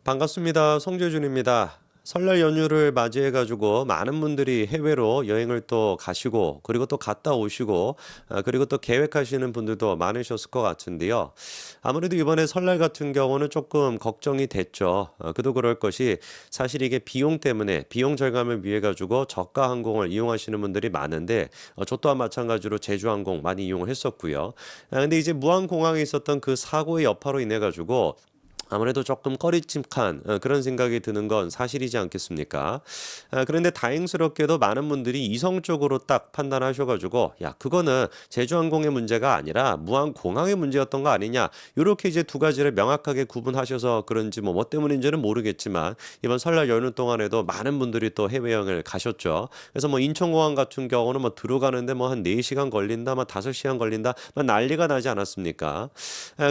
반갑습니다. 송재준입니다. 설날 연휴를 맞이해가지고 많은 분들이 해외로 여행을 또 가시고 그리고 또 갔다 오시고 그리고 또 계획하시는 분들도 많으셨을 것 같은데요. 아무래도 이번에 설날 같은 경우는 조금 걱정이 됐죠. 그도 그럴 것이 사실 이게 비용 때문에 비용 절감을 위해 가지고 저가 항공을 이용하시는 분들이 많은데 저 또한 마찬가지로 제주항공 많이 이용을 했었고요. 근데 이제 무안공항에 있었던 그 사고의 여파로 인해 가지고 아무래도 조금 꺼리낌한 그런 생각이 드는 건 사실이지 않겠습니까? 그런데 다행스럽게도 많은 분들이 이성적으로 딱 판단하셔 가지고 "야 그거는 제주항공의 문제가 아니라 무안공항의 문제였던 거 아니냐." 요렇게 이제 두 가지를 명확하게 구분하셔서 그런지 뭐 때문인지는 모르겠지만 이번 설날 연휴 동안에도 많은 분들이 또 해외여행을 가셨죠. 그래서 뭐 인천공항 같은 경우는 뭐 들어가는데 뭐 한 4 시간 걸린다, 막 5 시간 걸린다, 막 난리가 나지 않았습니까?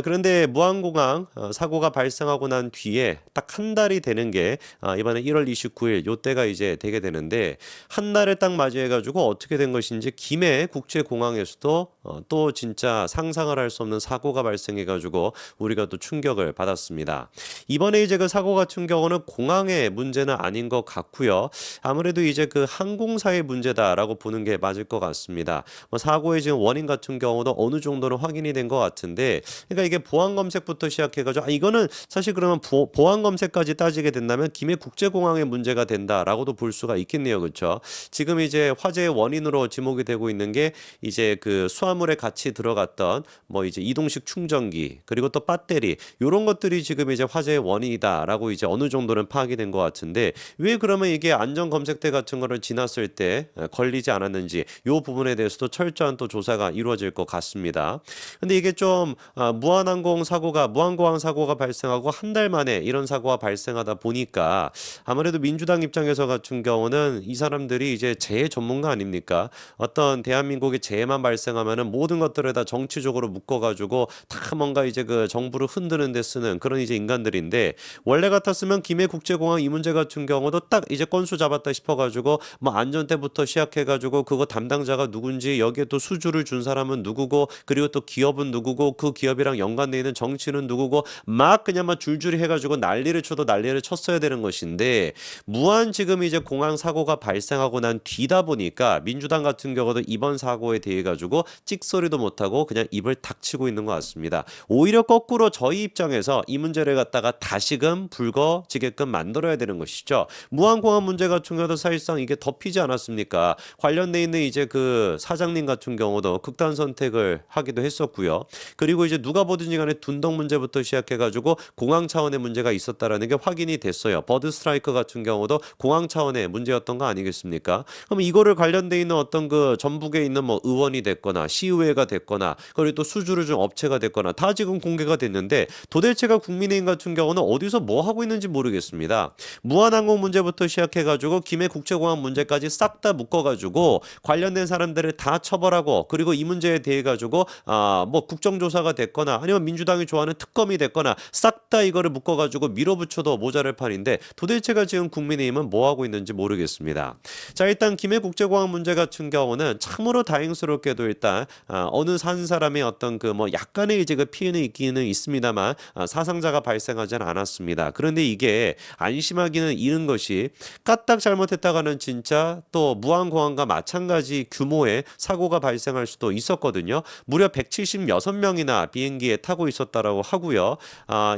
그런데 무안공항 사고가 발생하고 난 뒤에 딱 한 달이 되는 게 이번에 1월 29일 요때가 이제 되게 되는데 한 달을 딱 맞이해 가지고 어떻게 된 것인지 김해 국제공항에서도 또 진짜 상상을 할 수 없는 사고가 발생해 가지고 우리가 또 충격을 받았습니다. 이번에 이제 그 사고 같은 경우는 공항의 문제는 아닌 것 같고요. 아무래도 이제 그 항공사의 문제다라고 보는 게 맞을 것 같습니다. 뭐 사고의 지금 원인 같은 경우도 어느 정도는 확인이 된 것 같은데 그러니까 이게 보안 검색부터 시작해 가지고 이거는 사실 그러면 보안 검색까지 따지게 된다면 김해 국제공항의 문제가 된다라고도 볼 수가 있겠네요. 그렇죠? 지금 이제 화재의 원인으로 지목이 되고 있는 게 이제 그 수화물에 같이 들어갔던 뭐 이제 이동식 충전기 그리고 또 배터리 요런 것들이 지금 이제 화재의 원인이다라고 이제 어느 정도는 파악이 된 것 같은데 왜 그러면 이게 안전 검색대 같은 거를 지났을 때 걸리지 않았는지 요 부분에 대해서도 철저한 또 조사가 이루어질 것 같습니다. 근데 이게 좀 무안공항 사고가 발생하고 한 달 만에 이런 사고가 발생하다 보니까 아무래도 민주당 입장에서 같은 경우는 이 사람들이 이제 재해 전문가 아닙니까? 어떤 대한민국의 재해만 발생하면은 모든 것들을 다 정치적으로 묶어 가지고 다 뭔가 이제 그 정부를 흔드는 데 쓰는 그런 이제 인간들인데 원래 같았으면 김해국제공항 이 문제 같은 경우도 딱 이제 건수 잡았다 싶어 가지고 뭐 안전대부터 시작해 가지고 그거 담당자가 누군지 여기에 또 수주를 준 사람은 누구고 그리고 또 기업은 누구고 그 기업이랑 연관돼 있는 정치는 누구고 막 그냥 막 줄줄이 해가지고 난리를 쳐도 난리를 쳤어야 되는 것인데 무한 지금 이제 공항 사고가 발생하고 난 뒤다 보니까 민주당 같은 경우도 이번 사고에 대해 가지고 찍소리도 못하고 그냥 입을 닥치고 있는 것 같습니다. 오히려 거꾸로 저희 입장에서 이 문제를 갖다가 다시금 불거지게끔 만들어야 되는 것이죠. 무한공항 문제 같은 경우도 사실상 이게 덮이지 않았습니까? 관련돼 있는 이제 그 사장님 같은 경우도 극단 선택을 하기도 했었고요. 그리고 이제 누가 보든지 간에 둔덕 문제부터 시작해가지고 공항 차원의 문제가 있었다라는 게 확인이 됐어요. 버드 스트라이크 같은 경우도 공항 차원의 문제였던 거 아니겠습니까? 그럼 이거를 관련돼 있는 어떤 그 전북에 있는 뭐 의원이 됐거나 시의회가 됐거나 그리고 또 수주를 준 업체가 됐거나 다 지금 공개가 됐는데 도대체가 국민의힘 같은 경우는 어디서 뭐 하고 있는지 모르겠습니다. 무한항공 문제부터 시작해가지고 김해국제공항 문제까지 싹 다 묶어가지고 관련된 사람들을 다 처벌하고 그리고 이 문제에 대해 가지고 뭐 국정조사가 됐거나 아니면 민주당이 좋아하는 특검이 됐거나 싹 다 이거를 묶어가지고 밀어붙여도 모자랄 판인데 도대체가 지금 국민의힘은 뭐 하고 있는지 모르겠습니다. 자 일단 김해국제공항 문제 같은 경우는 참으로 다행스럽게도 일단 어느 산 사람의 어떤 그 뭐 약간의 이제 그 피해는 있기는 있습니다만 사상자가 발생하지는 않았습니다. 그런데 이게 안심하기는 이른 것이 까딱 잘못했다가는 진짜 또 무안공항과 마찬가지 규모의 사고가 발생할 수도 있었거든요. 무려 176명이나 비행기에 타고 있었다라고 하고요.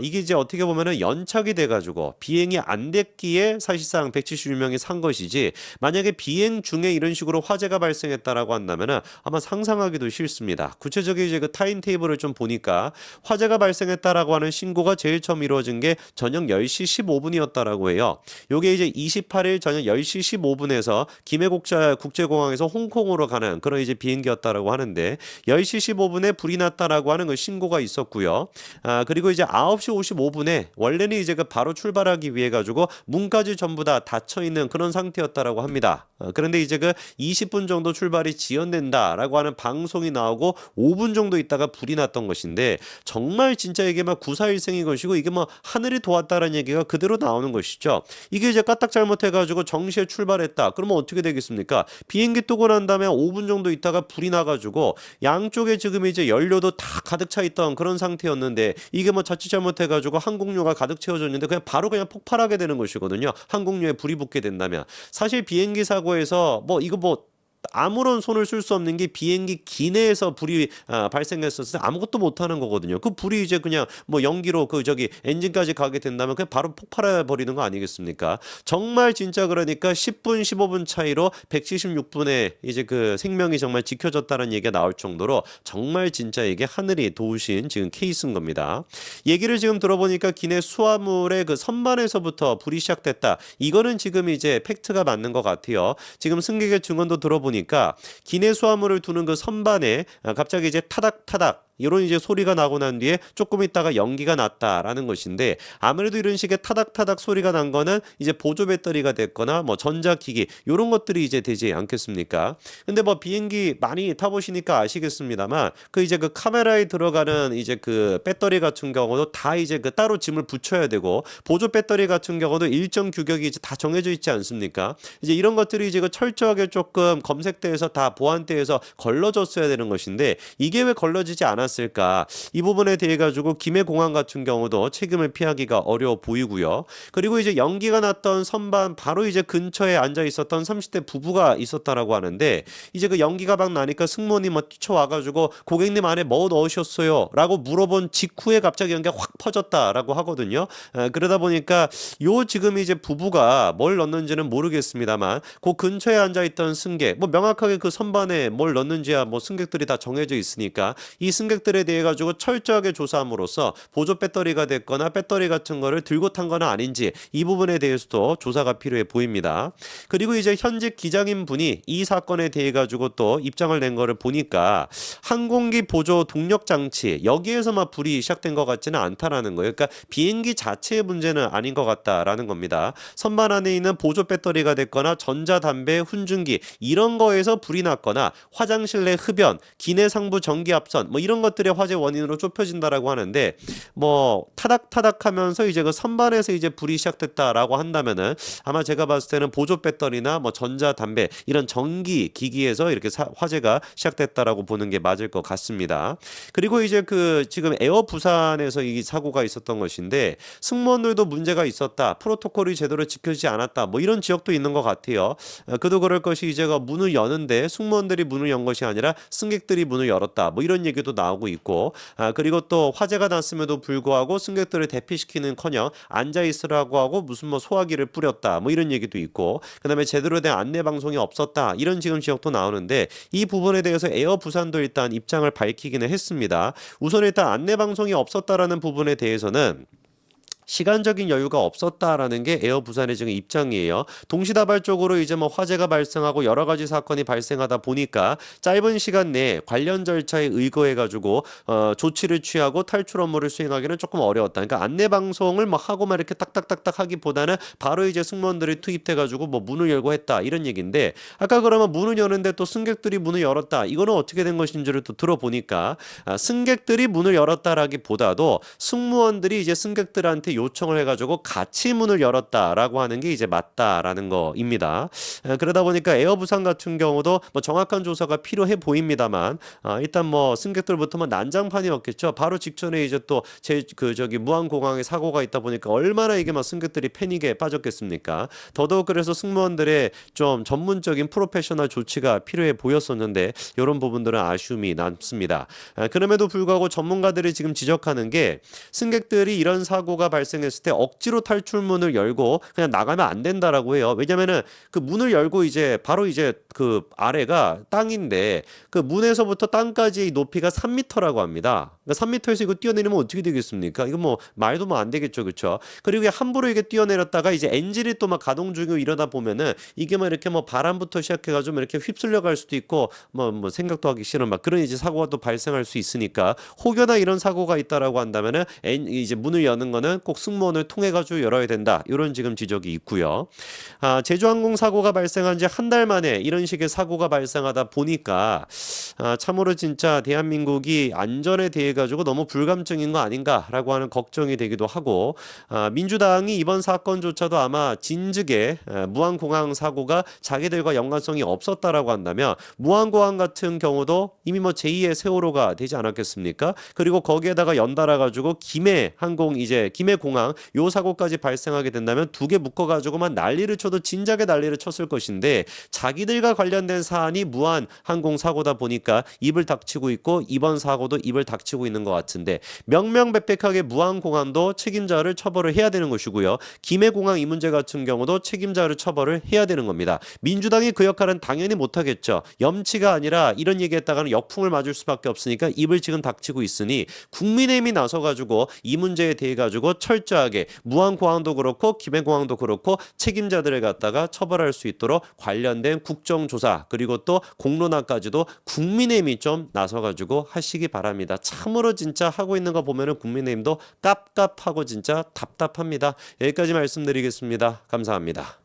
이게 이제 어떻게 보면은 연착이 돼가지고 비행이 안 됐기에 사실상 176명이 산 것이지 만약에 비행 중에 이런 식으로 화재가 발생했다라고 한다면은 아마 상상하기도 싫습니다. 구체적인 이제 그 타임 테이블을 좀 보니까 화재가 발생했다라고 하는 신고가 제일 처음 이루어진 게 저녁 10시 15분이었다라고 해요. 요게 이제 28일 저녁 10시 15분에서 김해국제공항에서 홍콩으로 가는 그런 이제 비행기였다라고 하는데 10시 15분에 불이 났다라고 하는 그 신고가 있었고요. 그리고 이제 9시 55분에 원래는 이제 그 바로 출발하기 위해 가지고 문까지 전부 다 닫혀 있는 그런 상태였다라고 합니다. 그런데 이제 그 20분 정도 출발이 지연된다라고 하는 방송이 나오고 5분 정도 있다가 불이 났던 것인데 정말 진짜 이게 막 구사일생인 것이고 이게 뭐 하늘이 도왔다라는 얘기가 그대로 나오는 것이죠. 이게 이제 까딱 잘못해가지고 정시에 출발했다. 그러면 어떻게 되겠습니까? 비행기 뜨고 난 다음에 5분 정도 있다가 불이 나가지고 양쪽에 지금 이제 연료도 다 가득 차 있던 그런 상태였는데 이게 뭐 자칫 잘못해 잘못해가지고 항공료가 가득 채워졌는데 그냥 바로 그냥 폭발하게 되는 것이거든요. 항공료에 불이 붙게 된다면. 사실 비행기 사고에서 뭐 이거 뭐 아무런 손을 쓸 수 없는 게 비행기 기내에서 불이 발생했었을 때 아무것도 못하는 거거든요. 그 불이 이제 그냥 뭐 연기로 그 저기 엔진까지 가게 된다면 그냥 바로 폭발해 버리는 거 아니겠습니까? 정말 진짜 그러니까 10분, 15분 차이로 176분의 이제 그 생명이 정말 지켜졌다는 얘기가 나올 정도로 정말 진짜 이게 하늘이 도우신 지금 케이스인 겁니다. 얘기를 지금 들어보니까 기내 수화물의 그 선반에서부터 불이 시작됐다. 이거는 지금 이제 팩트가 맞는 것 같아요. 지금 승객의 증언도 들어보니까 기내 수화물을 두는 그 선반에 갑자기 이제 타닥타닥 이런 이제 소리가 나고 난 뒤에 조금 있다가 연기가 났다라는 것인데 아무래도 이런 식의 타닥타닥 소리가 난 거는 이제 보조 배터리가 됐거나 뭐 전자기기 이런 것들이 이제 되지 않겠습니까? 근데 뭐 비행기 많이 타보시니까 아시겠습니다만 그 이제 그 카메라에 들어가는 이제 그 배터리 같은 경우도 다 이제 그 따로 짐을 붙여야 되고 보조 배터리 같은 경우도 일정 규격이 이제 다 정해져 있지 않습니까? 이제 이런 것들이 이제 그 철저하게 조금 검색대에서 다 보안대에서 걸러졌어야 되는 것인데 이게 왜 걸러지지 않았을까? 이 부분에 대해 가지고 김해공항 같은 경우도 책임을 피하기가 어려워 보이고요. 그리고 이제 연기가 났던 선반 바로 이제 근처에 앉아 있었던 30대 부부가 있었다라고 하는데 이제 그 연기가 막 나니까 승무원이 막 뛰쳐와 가지고 고객님 안에 뭐 넣으셨어요? 라고 물어본 직후에 갑자기 연기가 확 퍼졌다라고 하거든요. 그러다 보니까 요 지금 이제 부부가 뭘 넣는지는 모르겠습니다만 그 근처에 앉아 있던 승객 뭐 명확하게 그 선반에 뭘 넣는지야 뭐 승객들이 다 정해져 있으니까 이 승객들에 대해 가지고 철저하게 조사함으로써 보조 배터리가 됐거나 배터리 같은 거를 들고 탄 거는 아닌지 이 부분에 대해서도 조사가 필요해 보입니다. 그리고 이제 현직 기장인 분이 이 사건에 대해 가지고 또 입장을 낸 거를 보니까 항공기 보조 동력 장치 여기에서만 불이 시작된 것 같지는 않다라는 거예요. 그러니까 비행기 자체의 문제는 아닌 것 같다라는 겁니다. 선반 안에 있는 보조 배터리가 됐거나 전자담배, 훈증기 이런 거에서 불이 났거나 화장실 내 흡연, 기내 상부 전기 합선 뭐 이런 것들의 화재 원인으로 좁혀진다라고 하는데 뭐 타닥타닥하면서 이제 그 선반에서 이제 불이 시작됐다라고 한다면은 아마 제가 봤을 때는 보조 배터리나 뭐 전자담배 이런 전기 기기에서 이렇게 화재가 시작됐다라고 보는 게 맞을 것 같습니다. 그리고 이제 그 지금 에어 부산에서 이 사고가 있었던 것인데 승무원들도 문제가 있었다. 프로토콜이 제대로 지켜지지 않았다. 뭐 이런 지역도 있는 것 같아요. 그도 그럴 것이 이제가 문을 여는데 승무원들이 문을 연 것이 아니라 승객들이 문을 열었다. 뭐 이런 얘기도 나오고 있고 그리고 또 화재가 났음에도 불구하고 승객들을 대피시키는커녕 앉아 있으라고 하고 무슨 뭐 소화기를 뿌렸다. 뭐 이런 얘기도 있고 그다음에 제대로 된 안내 방송이 없었다. 이런 지금 지역도 나오는데 이 부분에 대해서 에어 부산도 일단 입장을 밝히기는 했습니다. 우선 일단 안내 방송이 없었다라는 부분에 대해서는 시간적인 여유가 없었다라는 게 에어 부산의 지금 입장이에요. 동시다발적으로 이제 뭐 화재가 발생하고 여러 가지 사건이 발생하다 보니까 짧은 시간 내에 관련 절차에 의거해 가지고 조치를 취하고 탈출 업무를 수행하기는 조금 어려웠다. 그러니까 안내 방송을 뭐 하고 막 이렇게 딱딱딱딱 하기보다는 바로 이제 승무원들이 투입돼 가지고 뭐 문을 열고 했다 이런 얘기인데 아까 그러면 문을 여는데 또 승객들이 문을 열었다. 이거는 어떻게 된 것인지를 또 들어보니까 승객들이 문을 열었다라기보다도 승무원들이 이제 승객들한테 요청을 해가지고 같이 문을 열었다라고 하는 게 이제 맞다라는 거입니다. 그러다 보니까 에어부산 같은 경우도 뭐 정확한 조사가 필요해 보입니다만 일단 뭐 승객들부터만 난장판이었겠죠. 바로 직전에 이제 또 저기 무안공항에 사고가 있다 보니까 얼마나 이게 막 승객들이 패닉에 빠졌겠습니까? 더더욱 그래서 승무원들의 좀 전문적인 프로페셔널 조치가 필요해 보였었는데 이런 부분들은 아쉬움이 남습니다. 그럼에도 불구하고 전문가들이 지금 지적하는 게 승객들이 이런 사고가 발생했을 때 억지로 탈출문을 열고 그냥 나가면 안 된다라고 해요. 왜냐면은 그 문을 열고 이제 바로 이제 그 아래가 땅인데 그 문에서부터 땅까지의 높이가 3m라고 합니다. 그러니까 3m에서 이거 뛰어내리면 어떻게 되겠습니까? 이거 뭐 말도 뭐 안 되겠죠, 그렇죠? 그리고 함부로 이게 뛰어내렸다가 이제 엔진이 또 막 가동 중이고 이러다 보면은 이게 막 이렇게 뭐 바람부터 시작해가지고 이렇게 휩쓸려 갈 수도 있고 뭐 생각도 하기 싫은 막 그런 이제 사고가 또 발생할 수 있으니까 혹여나 이런 사고가 있다라고 한다면은 이제 문을 여는 거는 꼭 꼭 승무원을 통해 가지고 열어야 된다. 이런 지금 지적이 있고요. 제주항공 사고가 발생한 지 한 달 만에 이런 식의 사고가 발생하다 보니까 참으로 진짜 대한민국이 안전에 대해 가지고 너무 불감증인 거 아닌가라고 하는 걱정이 되기도 하고 민주당이 이번 사건조차도 아마 진즉에 무안공항 사고가 자기들과 연관성이 없었다라고 한다면 무안공항 같은 경우도 이미 뭐 제2의 세월호가 되지 않았겠습니까? 그리고 거기에다가 연달아 가지고 김해공항 요 사고까지 발생하게 된다면 두 개 묶어 가지고만 난리를 쳐도 진작에 난리를 쳤을 것인데 자기들과 관련된 사안이 무한 항공 사고다 보니까 입을 닥치고 있고 이번 사고도 입을 닥치고 있는 것 같은데 명명백백하게 무안공항도 책임자를 처벌을 해야 되는 것이고요. 김해공항 이 문제 같은 경우도 책임자를 처벌을 해야 되는 겁니다. 민주당이 그 역할은 당연히 못하겠죠. 염치가 아니라 이런 얘기했다가는 역풍을 맞을 수밖에 없으니까 입을 지금 닥치고 있으니 국민의힘이 나서가지고 이 문제에 대해 가지고 철저하게 무안공항도 그렇고 김해공항도 그렇고 책임자들을 갖다가 처벌할 수 있도록 관련된 국정조사 그리고 또 공론화까지도 국민의힘이 좀 나서가지고 하시기 바랍니다. 참으로 진짜 하고 있는 거 보면은 국민의힘도 깝깝하고 진짜 답답합니다. 여기까지 말씀드리겠습니다. 감사합니다.